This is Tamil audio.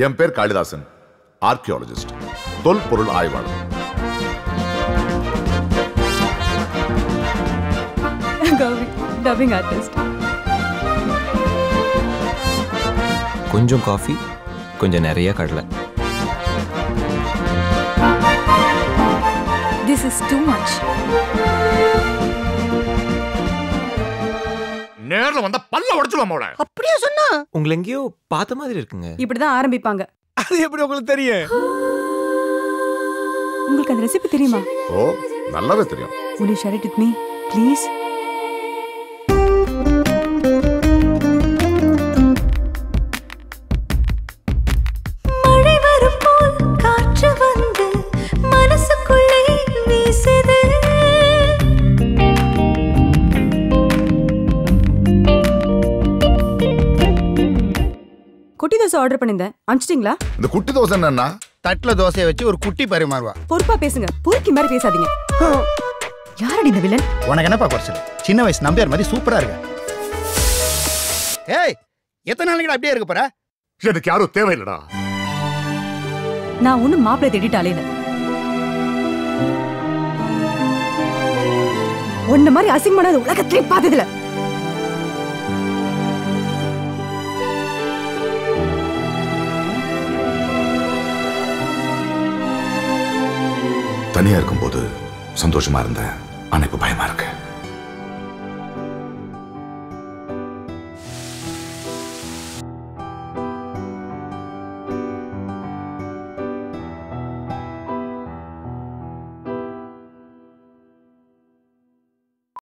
என் பேர் காளிதாசன், ஆர்கியாலஜிஸ்ட், தொல்பொருள் ஆய்வாளர். Gowri, dubbing artist. கொஞ்சம் காஃபி, கொஞ்சம் நிறைய கடலை. This is too much. நேர்ல வந்தா பல்ல உடைச்சுடுவாமோட. அப்படியே சொன்னா உங்களை எங்கேயோ பார்த்த மாதிரி இருக்குங்க. இப்படிதான் ஆரம்பிப்பாங்க. அது எப்படி உங்களுக்கு தெரியும்? உங்களுக்கு அந்த ரெசிபி தெரியுமா? ஓ, நல்லாவே தெரியும். Will you share it with me, please? மழை வரும் போல் காற்று வந்து மனசுக்குள்ளே வீசுது. குட்டி தோசை ஆர்டர் பண்ணிருந்தேன், அனுப்பிச்சிட்டீங்களா? இந்த குட்டி தோசை என்னன்னா? தட்டுல தோசையை வச்சு ஒரு குட்டி பரிமாறுவா. பொறுப்பா பேசுங்க, பொறுக்கி மாதிரி பேசாதீங்க. யாரடி இந்த வில்லன்? உனக்கு என்னப்பா குறைச்சல்? சின்ன வயசு நம்பியார் மாதிரி சூப்பரா இருக்கு. ஏய், எத்தனை நாளைக்கு அப்படியே இருக்க போற? எனக்கு யாரும் தேவையில்லடா. நான் ஒண்ணும் மாப்பிள்ளை தேடிட்டாலே இல்ல. ஒன்ன மாதிரி அசிங்கமானது உலகத்திலே பார்த்ததில்ல. தனியா இருக்கும்போது சந்தோஷமா இருந்தேன், ஆனா இப்ப பயமா இருக்கு.